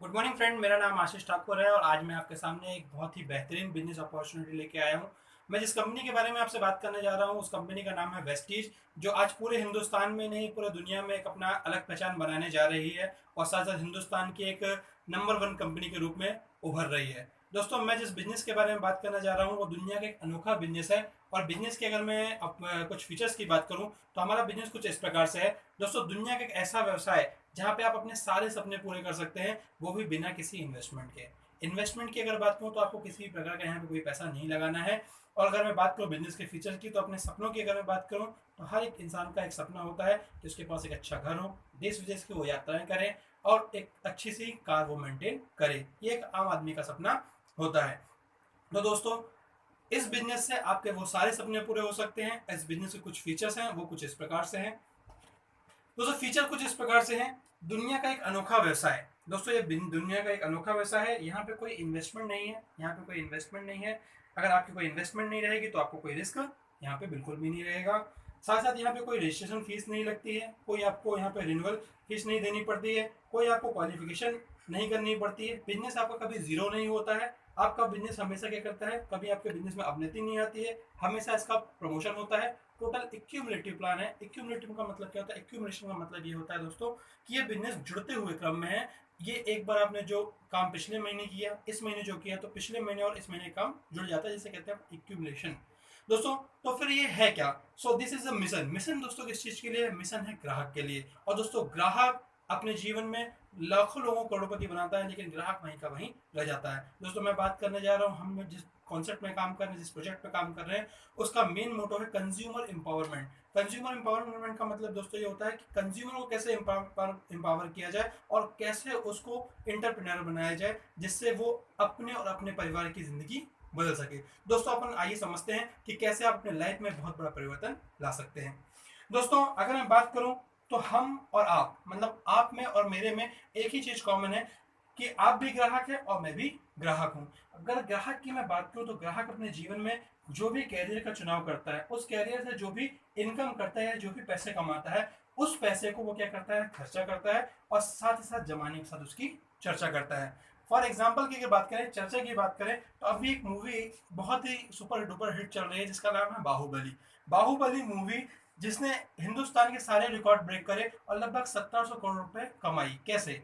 Good morning friend, मेरा नाम आशीष ठाकुर है और आज मैं आपके सामने एक बहुत ही बेहतरीन बिजनेस अपॉर्चुनिटी लेके आया हूँ। मैं जिस कंपनी के बारे में आपसे बात करने जा रहा हूँ उस कंपनी का नाम है वेस्टीज, जो आज पूरे हिंदुस्तान में नहीं पूरे दुनिया में एक अपना अलग पहचान बनाने जा रही है और साथ साथ हिंदुस्तान की एक नंबर वन कंपनी के रूप में उभर रही है। दोस्तों, मैं जिस बिजनेस के बारे में बात करना जा रहा हूँ वो दुनिया का एक अनोखा बिजनेस है। और बिजनेस की अगर मैं कुछ फीचर्स की बात करूँ तो हमारा बिजनेस कुछ इस प्रकार से है। दोस्तों, दुनिया का एक ऐसा व्यवसाय जहाँ पे आप अपने सारे सपने पूरे कर सकते हैं, वो भी बिना किसी इन्वेस्टमेंट के। इन्वेस्टमेंट की अगर बात करूँ तो आपको किसी भी प्रकार का यहाँ पे कोई पैसा नहीं लगाना है। और अगर मैं बात करूँ बिजनेस के फीचर की, तो अपने सपनों की अगर मैं बात करूँ तो हर एक इंसान का एक सपना होता है कि उसके पास एक अच्छा घर हो, देश विदेश की वो यात्राएं करें और एक अच्छी सी कार वो मेंटेन करे। ये एक आम आदमी का सपना होता है। तो दोस्तों, इस बिजनेस से आपके वो सारे सपने पूरे हो सकते हैं। इस बिजनेस के कुछ फीचर्स हैं, वो कुछ इस प्रकार से हैं। दोस्तों, फीचर कुछ इस प्रकार से हैं। दुनिया का एक अनोखा व्यवसाय। दोस्तों, ये दुनिया का एक अनोखा व्यवसाय है। यहाँ पे कोई इन्वेस्टमेंट नहीं है, यहाँ पे कोई इन्वेस्टमेंट नहीं है। अगर आपकी कोई इन्वेस्टमेंट नहीं रहेगी तो आपको कोई रिस्क यहाँ पे बिल्कुल भी नहीं रहेगा। साथ साथ यहाँ पे कोई रजिस्ट्रेशन फीस नहीं लगती है, कोई आपको यहाँ पे रिन्यूअल फीस नहीं देनी पड़ती है, कोई आपको क्वालिफिकेशन नहीं करनी पड़ती है। बिजनेस आपका कभी जीरो नहीं होता है। आपका बिजनेस हमेशा क्या करता है, कभी आपके बिजनेस में अवनति नहीं आती है, हमेशा इसका प्रमोशन होता है। टोटल इक्यूमुलेटिव प्लान है। इक्यूमुलेटिव का मतलब क्या होता है? इक्यूमुलेशन का मतलब ये होता है दोस्तों कि ये बिजनेस जुड़ते हुए क्रम में है। ये एक बार आपने जो काम पिछले महीने किया, इस महीने जो किया, तो पिछले महीने और इस महीने काम जुड़ जाता है, जिसे कहते हैं इक्यूमुलेशन। दोस्तों, तो फिर ये है क्या? So this is a mission. Mission दोस्तों किस चीज के लिए? मिशन है ग्राहक के लिए। और दोस्तों, ग्राहक अपने जीवन में लाखों लोगों को करोड़पति बनाता है, लेकिन ग्राहक वहीं का वहीं रह जाता है। दोस्तों, मैं बात करने जा रहा हूँ, हम जिस कॉन्सेप्ट में काम कर रहे हैं, जिस प्रोजेक्ट पे काम कर रहे हैं, उसका मेन मोटो है कंज्यूमर एम्पावरमेंट। कंज्यूमर एम्पावरमेंट का मतलब दोस्तों ये होता है कि कंज्यूमर को कैसे एम्पावर किया जाए और कैसे उसको इंटरप्रेन्योर बनाया जाए, जिससे वो अपने और अपने परिवार की जिंदगी बदल सके। दोस्तों, अपन आइए समझते हैं कि कैसे आप अपने लाइफ में बहुत बड़ा परिवर्तन ला सकते हैं। दोस्तों, अगर मैं बात करूं तो हम और आप, मतलब आप में और मेरे में एक ही चीज कॉमन है कि आप भी ग्राहक है और मैं भी ग्राहक हूं। अगर ग्राहक की मैं बात करूं तो ग्राहक अपने जीवन में जो भी कैरियर का चुनाव करता है, उस कैरियर से जो भी इनकम करता है, जो भी पैसे कमाता है, उस पैसे को वो क्या करता है? खर्चा करता है और साथ ही साथ जमाने के साथ उसकी चर्चा करता है। फॉर एग्जाम्पल की अगर बात करें, चर्चा की बात करें, तो अभी एक मूवी बहुत ही सुपर डुपर हिट चल रही है जिसका नाम है बाहुबली। बाहुबली मूवी जिसने हिंदुस्तान के सारे रिकॉर्ड ब्रेक करे और लगभग 1700 करोड़ रुपए कमाई। कैसे?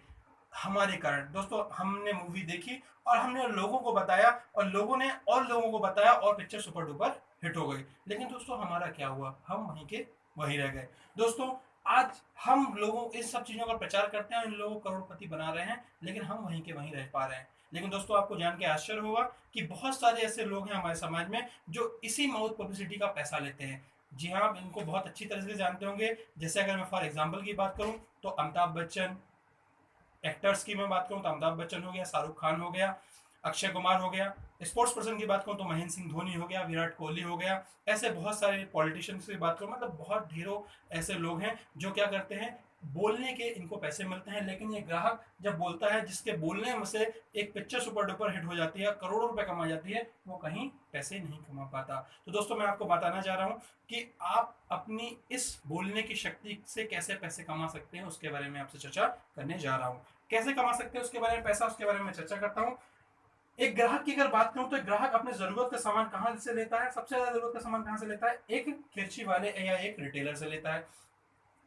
हमारे कारण। दोस्तों, हमने मूवी देखी और हमने लोगों को बताया और लोगों ने और लोगों को बताया और पिक्चर सुपर डुपर हिट हो गई। लेकिन दोस्तों, हमारा क्या हुआ? हम वहीं के वहीं रह गए। दोस्तों, आज हम लोगों इस सब चीजों का प्रचार करते हैं, इन लोगों को करोड़पति बना रहे हैं, लेकिन हम वहीं के वहीं रह पा रहे हैं। लेकिन दोस्तों, आपको जान के आश्चर्य होगा कि बहुत सारे ऐसे लोग हैं हमारे समाज में जो इसी माउथ पब्लिसिटी का पैसा लेते हैं। जी हाँ, आप इनको बहुत अच्छी तरह से जानते होंगे। जैसे अगर मैं फॉर एग्जाम्पल की बात करूं तो अमिताभ बच्चन। एक्टर्स की मैं बात करूं तो अमिताभ बच्चन हो गया, शाहरुख खान हो गया, अक्षय कुमार हो गया। स्पोर्ट्स पर्सन की बात करूं तो महेंद्र सिंह धोनी हो गया, विराट कोहली हो गया। ऐसे बहुत सारे पॉलिटिशियंस की बात करूं, मतलब बहुत ढेरों ऐसे लोग हैं जो क्या करते हैं, बोलने के इनको पैसे मिलते हैं, लेकिन ये ग्राहक जब बोलता है, जिसके बोलने में से एक पिक्चर सुपर डुपर हिट हो जाती है, करोड़ों रुपए कमा जाती है, वो कहीं पैसे नहीं कमा पाता। तो दोस्तों, मैं आपको बताना चाह रहा हूँ कि आप अपनी इस बोलने की शक्ति से कैसे पैसे कमा सकते हैं, उसके बारे में आपसे चर्चा करने जा रहा हूँ। कैसे कमा सकते हैं उसके बारे में पैसा, उसके बारे में चर्चा करता हूँ। एक ग्राहक की अगर बात करूं तो एक ग्राहक अपने जरूरत का सामान कहां से लेता है? सबसे ज्यादा जरूरत का सामान कहां से लेता है? एक खिरची वाले या एक रिटेलर से लेता है।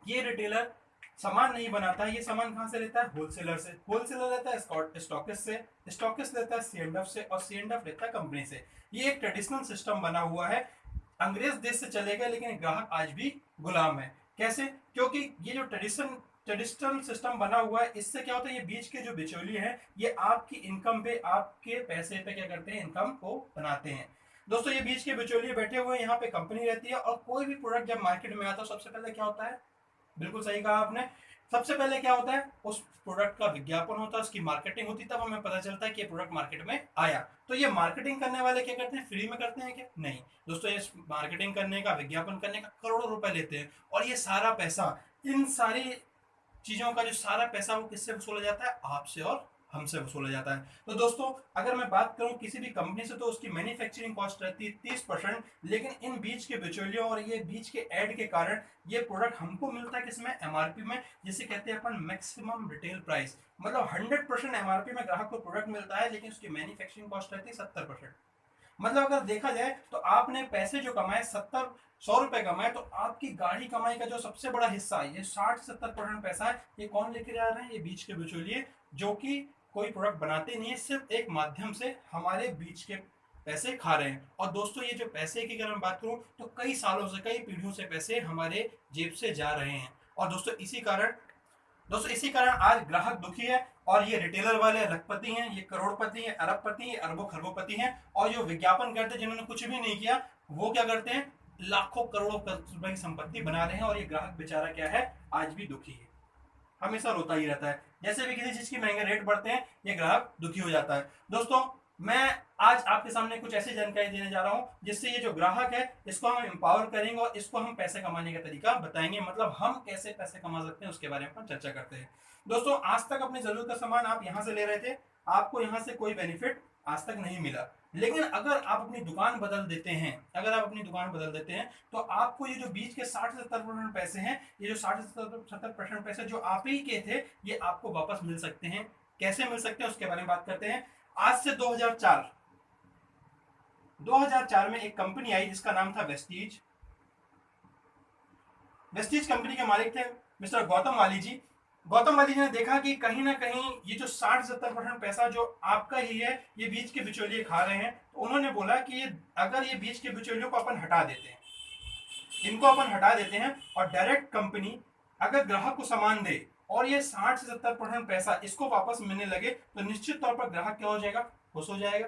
ये रिटेलर सामान नहीं बनाता है, ये सामान कहां से लेता है? होलसेलर से। होलसेलर लेता है स्टॉकिस्ट से, स्टॉकिस्ट लेता है सीएनडएफ से और सीएनडएफ लेता है कंपनी से। ये एक ट्रेडिशनल सिस्टम बना हुआ है। अंग्रेज देश से चले गए, लेकिन ग्राहक आज भी गुलाम है। कैसे? क्योंकि ये जो ट्रेडिशनल सिस्टम बना हुआ है, इससे क्या होता है, ये बीच के जो बिचौलिए हैं, ये आपकी इनकम पे, आपके पैसे पे क्या करते हैं? इनकम को बनाते हैं। दोस्तों, ये बीच के बिचौलिए बैठे हुए हैं, यहाँ पे कंपनी रहती है और कोई भी प्रोडक्ट जब मार्केट में आता है, सबसे पहले क्या होता है? बिल्कुल सही कहा आपने। सबसे पहले क्या होता है? उस प्रोडक्ट का विज्ञापन होता है, उसकी मार्केटिंग होती है, तब हमें पता चलता है कि ये प्रोडक्ट मार्केट में आया। तो ये मार्केटिंग करने वाले क्या करते हैं? फ्री में करते हैं क्या? नहीं। दोस्तों, ये मार्केटिंग करने का, विज्ञापन करने का करोड़ों रुपए लेते हैं और ये सारा पैसा, इन सारी चीजों का जो सारा पैसा वो किससे वसूला जाता है? आपसे और हमसे वसूला जाता है। तो दोस्तों अगर मैं बात करूं किसी भी कंपनी से, तो उसकी मैन्युफैक्चरिंग कॉस्ट रहती है 30%, लेकिन इन बीच के बिचौलियों और ये बीच के ऐड के कारण ये प्रोडक्ट हमको मिलता है किसमें, एमआरपी में, जिसे कहते हैं अपन मैक्सिमम रिटेल प्राइस। मतलब 100% एमआरपी में ग्राहक को प्रोडक्ट मिलता है, लेकिन उसकी मैन्युफैक्चरिंग कॉस्ट रहती है 70%। मतलब अगर देखा जाए तो आपने पैसे जो कमाए 100 रुपए कमाए, तो आपकी गाड़ी कमाई का जो सबसे बड़ा हिस्सा है, ये 60 से 70% पैसा है, ये कौन लेके जा रहे हैं, ये बीच के बिचौलिए, जो कि कोई प्रोडक्ट बनाते नहीं है, सिर्फ एक माध्यम से हमारे बीच के पैसे खा रहे हैं। और दोस्तों ये जो पैसे की अगर मैं बात करूं, तो कई सालों से, कई पीढ़ियों से पैसे हमारे जेब से जा रहे हैं। और दोस्तों इसी कारण आज ग्राहक दुखी है, और ये रिटेलर वाले लखपति हैं, ये करोड़पति हैं, अरबपति हैं, अरबों खरबोपति हैं। और जो विज्ञापन करते हैं जिन्होंने कुछ भी नहीं किया, वो क्या करते हैं, लाखों करोड़ों रुपए की संपत्ति बना रहे हैं, और ये ग्राहक बेचारा क्या है, आज भी दुखी है, हमेशा रोता ही रहता है। जैसे भी किसी चीज की महंगे रेट बढ़ते हैं, ये ग्राहक दुखी हो जाता है। दोस्तों मैं आज आपके सामने कुछ ऐसी जानकारी देने जा रहा हूं, जिससे ये जो ग्राहक है इसको हम एम्पावर करेंगे, और इसको हम पैसे कमाने का तरीका बताएंगे, मतलब हम कैसे पैसे कमा सकते हैं उसके बारे में हम चर्चा करते हैं। दोस्तों आज तक अपनी जरूरत का सामान आप यहां से ले रहे थे, आपको यहां से कोई बेनिफिट आज तक नहीं मिला। लेकिन अगर आप अपनी दुकान बदल देते हैं, तो आपको ये जो बीच के 60 से 70% पैसे हैं, ये जो 60 से 70% पैसे जो आप ही के थे, ये आपको वापस मिल सकते हैं। कैसे मिल सकते हैं उसके बारे में बात करते हैं। आज से 2004 में एक कंपनी आई जिसका नाम था वेस्टीज। वेस्टीज कंपनी के मालिक थे मिस्टर गौतम वाली जी। गौतम वाली जी ने देखा कि कहीं ना कहीं ये जो 60-70% पैसा जो आपका ही है, ये बीच के बिचौलिए खा रहे हैं। तो उन्होंने बोला कि अगर ये बीच के बिचौलियों को अपन हटा देते हैं, इनको अपन हटा देते हैं, और डायरेक्ट कंपनी अगर ग्राहक को सामान दे, और ये 60 से 70% पैसा इसको वापस मिलने लगे, तो निश्चित तौर पर ग्राहक क्या हो जाएगा, खुश हो जाएगा।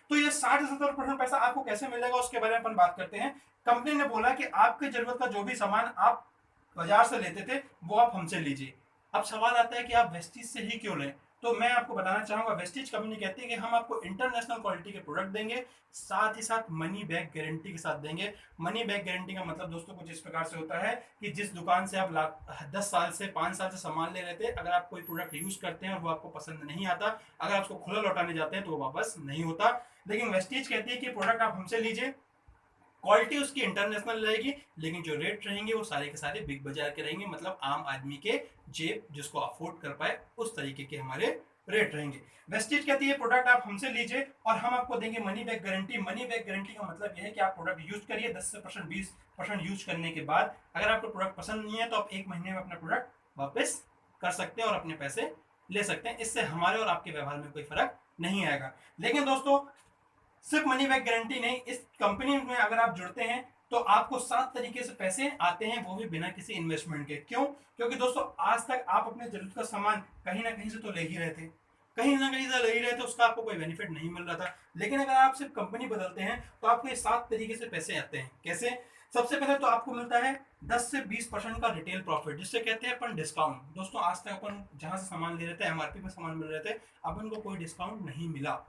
तो ये 60 से 70% पैसा आपको कैसे मिलेगा उसके बारे में अपन बात करते हैं। कंपनी ने बोला कि आपके जरूरत का जो भी सामान आप बाजार से लेते थे, वो आप हमसे लीजिए। अब सवाल आता है कि आप वेस्टीज से ही क्यों लें। तो मैं आपको बताना चाहूंगा, वेस्टीज कंपनी कहती है कि हम आपको इंटरनेशनल क्वालिटी के प्रोडक्ट देंगे, साथ ही साथ मनी बैक गारंटी के साथ देंगे। मनी बैक गारंटी का मतलब दोस्तों कुछ इस प्रकार से होता है कि जिस दुकान से आप 10 साल से 5 साल से सामान ले रहे थे, अगर आप कोई प्रोडक्ट यूज करते हैं और वो आपको पसंद नहीं आता, अगर आप उसको खुला लौटाने जाते हैं तो वो वापस नहीं होता। लेकिन वेस्टीज कहती है कि प्रोडक्ट आप हमसे लीजिए, क्वालिटी उसकी इंटरनेशनल रहेगी, लेकिन जो रेट रहेंगे वो सारे के सारे बिग बाजार के रहेंगे, मतलब आम आदमी के जेब जिसको अफोर्ड कर पाए उस तरीके के हमारे रेट रहेंगे। वेस्टीज कहती है प्रोडक्ट आप हमसे लीजिए और हम आपको देंगे money back guarantee. Money back guarantee का मतलब यह है कि आप प्रोडक्ट यूज करिए, 10% 20% यूज करने के बाद अगर आपको प्रोडक्ट पसंद नहीं है, तो आप 1 महीने में अपना प्रोडक्ट वापस कर सकते हैं और अपने पैसे ले सकते हैं। इससे हमारे और आपके व्यवहार में कोई फर्क नहीं आएगा। लेकिन दोस्तों सिर्फ मनी बैक गारंटी नहीं, इस कंपनी में अगर आप जुड़ते हैं तो आपको 7 तरीके से पैसे आते हैं, वो भी बिना किसी इन्वेस्टमेंट के। क्यों? क्योंकि दोस्तों आज तक आप अपने जरूरत का सामान कहीं ना कहीं से तो ले ही रहे थे, कहीं ना कहीं से ले ही रहे थे, उसका आपको कोई बेनिफिट नहीं मिल रहा था। लेकिन अगर आप सिर्फ कंपनी बदलते हैं तो आपको ये 7 तरीके से पैसे आते हैं। कैसे? सबसे पहले तो आपको मिलता है 10 से 20% का रिटेल प्रॉफिट, जिससे कहते हैं अपन डिस्काउंट। दोस्तों आज तक अपन जहां से सामान ले रहे थे, एमआरपी में सामान मिल रहे थे, अपन को कोई डिस्काउंट नहीं मिला।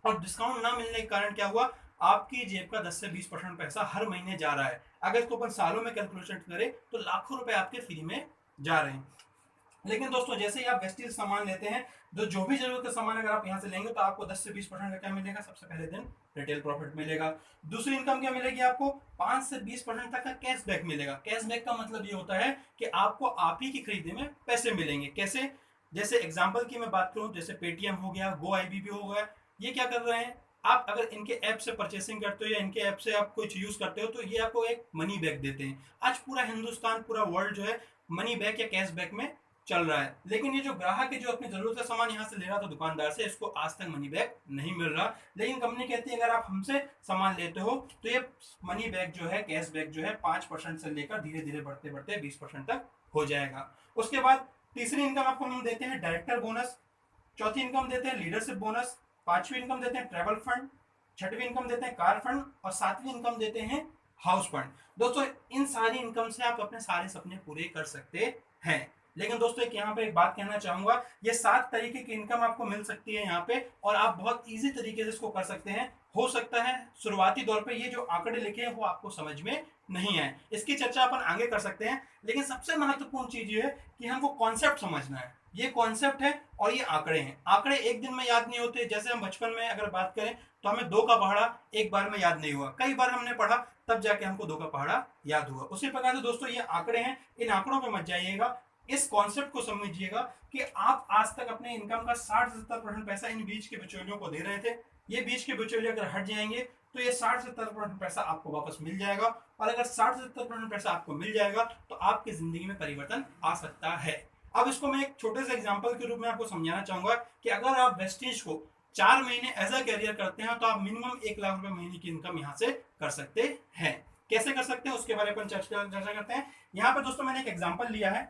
और डिस्काउंट ना मिलने के कारण क्या हुआ, आपकी जेब का 10 से 20% पैसा हर महीने जा रहा है। अगर इसको अपन सालों में कैलकुलेशन करें तो लाखों रुपए आपके फ्री में जा रहे हैं। लेकिन दोस्तों जैसे ही आप वेस्टीज सामान लेते हैं, जो भी जरूरत का सामान अगर आप यहाँ से लेंगे, तो आपको 10 से 20% का क्या मिलेगा, सबसे पहले दिन रिटेल प्रॉफिट मिलेगा। दूसरी इनकम क्या मिलेगी, आपको 5 से 20% तक का कैशबैक मिलेगा। कैशबैक का मतलब ये होता है कि आपको आप ही की खरीदी में पैसे मिलेंगे। कैसे? जैसे एग्जाम्पल की मैं बात करूं, जैसे पेटीएम हो गया, गो आईबीबी हो गया, ये क्या कर रहे हैं, आप अगर इनके ऐप से परचेसिंग करते हो या इनके ऐप से आप कुछ यूज करते हो, तो ये आपको एक मनी बैक देते हैं। आज पूरा हिंदुस्तान, पूरा वर्ल्ड जो है मनी बैक या कैशबैक में चल रहा है। लेकिन ये जो ग्राहक है, जो अपनी जरूरत का सामान यहाँ से ले रहा था दुकानदार से, इसको आज तक मनी बैक नहीं मिल रहा। लेकिन कंपनी कहती है अगर आप हमसे सामान लेते हो तो ये मनी बैक जो है, कैशबैक जो है, 5% से लेकर धीरे धीरे बढ़ते बढ़ते 20% तक हो जाएगा। उसके बाद तीसरी इनकम आपको हम देते हैं डायरेक्टर बोनस, चौथी इनकम देते हैं लीडरशिप बोनस, पांचवी इनकम देते हैं ट्रैवल फंड, छठवीं इनकम देते हैं कार फंड, और सातवीं इनकम देते हैं हाउस फंड। दोस्तों इन सारी इनकम से आप अपने सारे सपने पूरे कर सकते हैं। लेकिन दोस्तों एक यहाँ पे एक बात कहना चाहूंगा, ये 7 तरीके की इनकम आपको मिल सकती है यहाँ पे, और आप बहुत इजी तरीके से इसको कर सकते हैं। हो सकता है शुरुआती दौर पे ये जो आंकड़े लिखे हैं वो आपको समझ में नहीं आए, इसकी चर्चा अपन आगे कर सकते हैं, लेकिन सबसे महत्वपूर्ण चीज ये है कि हमको कॉन्सेप्ट समझना है। ये कॉन्सेप्ट है और ये आंकड़े हैं। आंकड़े एक दिन में याद नहीं होते। जैसे हम बचपन में अगर बात करें तो हमें 2 का पहाड़ा एक बार में याद नहीं हुआ, कई बार हमने पढ़ा तब जाके हमको 2 का पहाड़ा याद हुआ। उसी प्रकार से दोस्तों ये आंकड़े हैं, इन आंकड़ों पे मत जाइएगा, इस कॉन्सेप्ट को समझिएगा कि आप आज तक अपने इनकम का 60 से 70% पैसा इन बीच के बिचौलियों को दे रहे थे। ये बीच के बिचौलिए अगर हट जाएंगे तो ये 60 से 70% पैसा आपको वापस मिल जाएगा, और अगर 60 से 70% पैसा आपको मिल जाएगा तो आपकी जिंदगी में परिवर्तन आ सकता है। अब इसको मैं एक छोटे से एग्जांपल के रूप में आपको समझाना चाहूंगा कि अगर आप वेस्टीज को 4 महीने एज अ कैरियर करते हैं तो आप मिनिमम 1 लाख रुपए महीने की इनकम यहाँ से कर सकते हैं। कैसे कर सकते हैं उसके बारे में चर्चा करते हैं। यहाँ पे दोस्तों मैंने एक एग्जाम्पल लिया है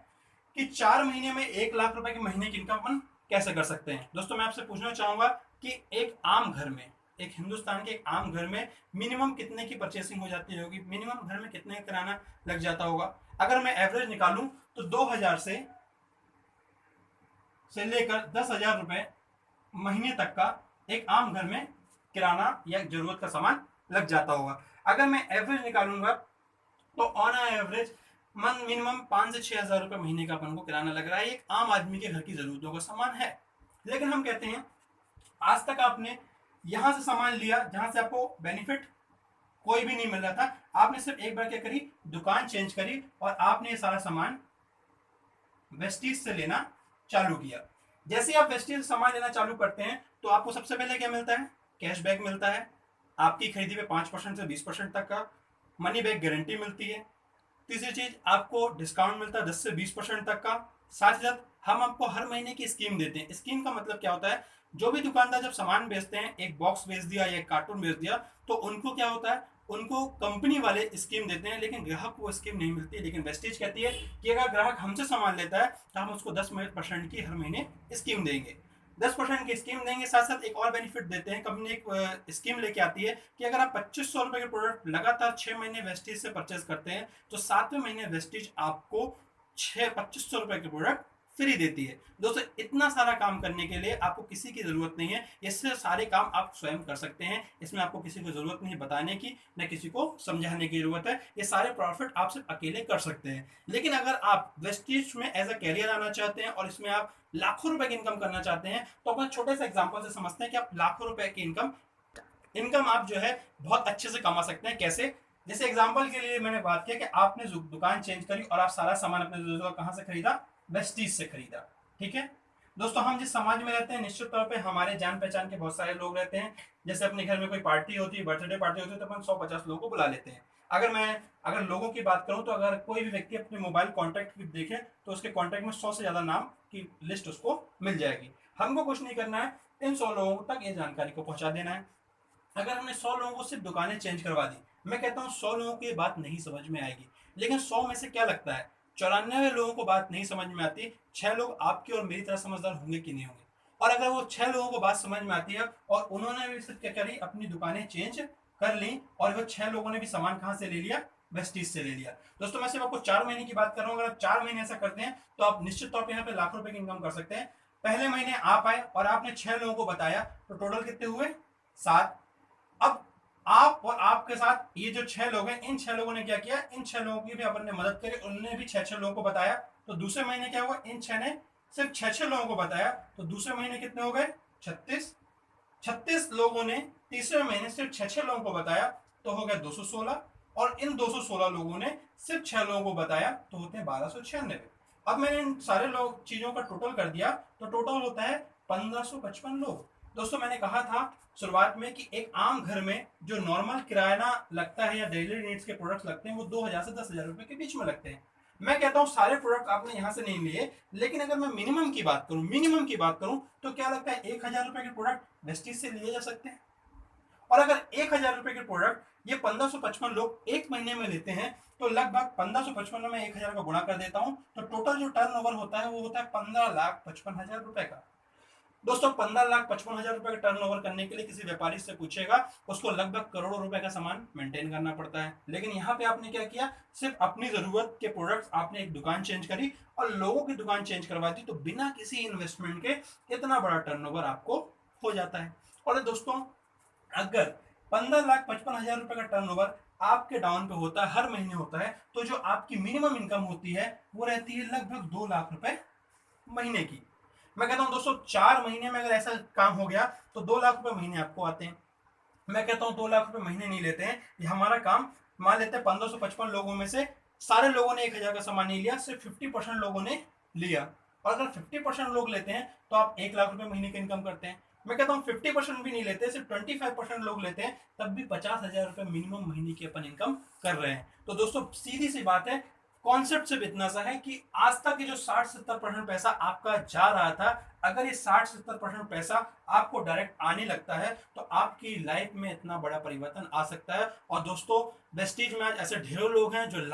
कि 4 महीने में 1 लाख रुपए की महीने की इनकम अपन कैसे कर सकते हैं। दोस्तों मैं आपसे पूछना चाहूंगा कि एक आम घर में, एक हिंदुस्तान के एक आम घर में मिनिमम कितने की परचेसिंग हो जाती होगी, मिनिमम घर में कितने का किराना लग जाता होगा। अगर मैं एवरेज निकालूं तो 2000 से लेकर 10,000 रुपए महीने तक का एक आम घर में किराना या जरूरत का सामान लग जाता होगा। अगर मैं एवरेज निकालूंगा तो ऑन एवरेज मिनिमम 5 से 6,000 रुपए महीने का अपन को किराना लग रहा है। एक आम आदमी के घर की जरूरतों का सामान है। लेकिन हम कहते हैं आज तक आपने यहां से सामान लिया जहां से आपको बेनिफिट कोई भी नहीं मिल रहा था, आपने सिर्फ एक बार क्या करी, दुकान चेंज करी और आपने ये सारा सामान वेस्टीज से लेना चालू किया। जैसे ही आप वेस्टीज से सामान लेना चालू करते हैं तो आपको सबसे पहले क्या मिलता है, कैशबैक मिलता है। आपकी खरीदी पे 5% से 20% तक का मनी बैक गारंटी मिलती है। तीसरी चीज आपको डिस्काउंट मिलता है 10 से 20% तक का। साथ ही साथ हम आपको हर महीने की स्कीम देते हैं। स्कीम का मतलब क्या होता है, जो भी दुकानदार जब सामान बेचते हैं, एक बॉक्स बेच दिया या एक कार्टून बेच दिया, तो उनको क्या होता है, उनको कंपनी वाले स्कीम देते हैं, लेकिन ग्राहक को स्कीम नहीं मिलती। लेकिन वेस्टीज कहती है कि अगर ग्राहक हमसे सामान लेता है तो हम उसको 10% की हर महीने स्कीम देंगे। 10% की स्कीम देंगे। साथ साथ एक और बेनिफिट देते हैं, कंपनी एक स्कीम लेके आती है कि अगर आप 2500 रुपए के प्रोडक्ट लगातार 6 महीने वेस्टीज से परचेज करते हैं तो 7वें महीने वेस्टीज आपको 2500 रुपए के प्रोडक्ट फ्री देती है। दोस्तों इतना सारा काम करने के लिए आपको किसी की जरूरत नहीं है, इससे सारे काम आप स्वयं कर सकते हैं। इसमें आपको किसी को जरूरत नहीं बताने की, न किसी को समझाने की जरूरत है। ये सारे प्रॉफिट आप सिर्फ अकेले कर सकते हैं। लेकिन अगर आप वेस्टीज में एज अ कैरियर आना चाहते हैं और इसमें आप लाखों रुपए की इनकम करना चाहते हैं तो अपन छोटे से एग्जांपल से समझते हैं कि आप लाखों रुपए की इनकम आप जो है बहुत अच्छे से कमा सकते हैं। कैसे, जैसे एग्जांपल के लिए मैंने बात किया कि आपने दुकान चेंज करी और आप सारा सामान अपने जरूरत का कहां से खरीदा, वेस्टीज से खरीदा। ठीक है दोस्तों, हम जिस समाज में रहते हैं निश्चित तौर पे हमारे जान पहचान के बहुत सारे लोग रहते हैं। जैसे अपने घर में कोई पार्टी होती है, बर्थडे पार्टी होती है, तो अपन 100-50 लोगों को बुला लेते हैं। अगर लोगों की बात करूं तो अगर कोई भी व्यक्ति अपने मोबाइल कॉन्टैक्ट देखे तो उसके कॉन्टैक्ट में 100 से ज्यादा नाम की लिस्ट उसको मिल जाएगी। हमको कुछ नहीं करना है, इन 100 लोगों तक ये जानकारी को पहुंचा देना है। अगर हमने 100 लोगों को सिर्फ दुकानें चेंज करवा दी, मैं कहता हूँ 100 लोगों को ये बात नहीं समझ में आएगी। लेकिन 100 में से क्या लगता है 94 लोगों को बात नहीं समझ में आती, 6 लोग आपकी और मेरी तरह समझदार होंगे कि नहीं होंगे। और अगर वो 6 लोगों को बात समझ में आती है और उन्होंने भी सिर्फ क्या करी, अपनी दुकानें चेंज कर ली, और वो 6 लोगों ने भी सामान कहाँ से ले लिया, वेस्टीज से ले लिया। दोस्तों मैं सिर्फ आपको 4 महीने की बात कर रहा हूँ। अगर आप 4 महीने ऐसा करते हैं तो आप निश्चित तौर पर यहाँ पे लाखों रुपए की इनकम कर सकते हैं। पहले महीने आप आए और आपने 6 लोगों को बताया तो टोटल कितने हुए, 7। अब आप और आपके साथ ये जो 6 लोग हैं, इन 6 लोगों ने क्या किया, इन 6 लोगों की भी अपन ने मदद करी, उन्होंने भी 6 लोगों को बताया। तो दूसरे महीने क्या हुआ, इन 6 ने सिर्फ 6 लोगों को बताया, तो दूसरे महीने कितने हो गए, 36 लोगों ने तीसरे महीने सिर्फ 6 लोगों को बताया तो हो गया 216, और इन 216 लोगों ने सिर्फ 6 लोगों को बताया तो होते हैं 1296। अब मैंने इन सारे लोग चीजों का टोटल कर दिया तो टोटल होता है 1555 लोग। दोस्तों मैंने कहा था शुरुआत में कि एक आम घर में जो नॉर्मल किराया लगता है या डेली नीड्स के प्रोडक्ट्स लगते हैं वो 2000 से 10,000 रुपए के बीच में लगते हैं। मैं कहता हूं सारे प्रोडक्ट आपने यहां से नहीं लिए, लेकिन अगर मैं मिनिमम की बात करूं तो क्या लगता है 1000 रुपए के प्रोडक्ट वेस्टीज से लिए जा सकते हैं। और अगर 1000 रुपए के प्रोडक्ट ये 1555 लोग एक महीने में लेते हैं तो लगभग 1555 में 1000 का गुणा कर देता हूं तो टोटल जो टर्नओवर होता है वो होता है 15,55,000 रुपए का। दोस्तों 15,55,000 रुपए का टर्नओवर करने के लिए किसी व्यापारी से पूछेगा, उसको लगभग करोड़ों रुपए का सामान मेंटेन करना पड़ता है। लेकिन यहाँ पे आपने क्या किया, सिर्फ अपनी जरूरत के प्रोडक्ट्स आपने एक दुकान चेंज करी और लोगों की दुकान चेंज करवा दी, तो बिना किसी इन्वेस्टमेंट के इतना बड़ा टर्नओवर आपको हो जाता है। और दोस्तों अगर 15,55,000 रुपए का टर्नओवर आपके डाउन पे होता है, हर महीने होता है, तो जो आपकी मिनिमम इनकम होती है वो रहती है लगभग 2 लाख रुपए महीने की। मैं कहता हूं दोस्तों 4 महीने में अगर ऐसा काम हो गया तो 2 लाख रुपए महीने आपको आते हैं। मैं कहता हूं 2 लाख रुपए महीने नहीं लेते हैं, ये हमारा काम, मान लेते हैं 1555 लोगों में से सारे लोगों ने 1,000 का सामान नहीं लिया, सिर्फ 50% लोगों ने लिया। और अगर 50% लोग लेते हैं तो आप 1 लाख रुपए महीने की इनकम करते हैं। मैं कहता हूँ 50% भी नहीं लेते, सिर्फ 25% लोग लेते हैं, तब भी 50,000 रुपए मिनिमम महीने की अपन इनकम कर रहे हैं। तो दोस्तों सीधी सी बात है, कॉन्सेप्ट सिर्फ इतना सा है कि आज तक ये जो 60-70% पैसा आपका जा रहा था, अगर ये 60-70% पैसा आपको डायरेक्ट आने लगता है तो आपकी लाइफ में इतना बड़ा परिवर्तन आ सकता है। और दोस्तों वेस्टीज में आज ऐसे ढेरों लोग हैं जो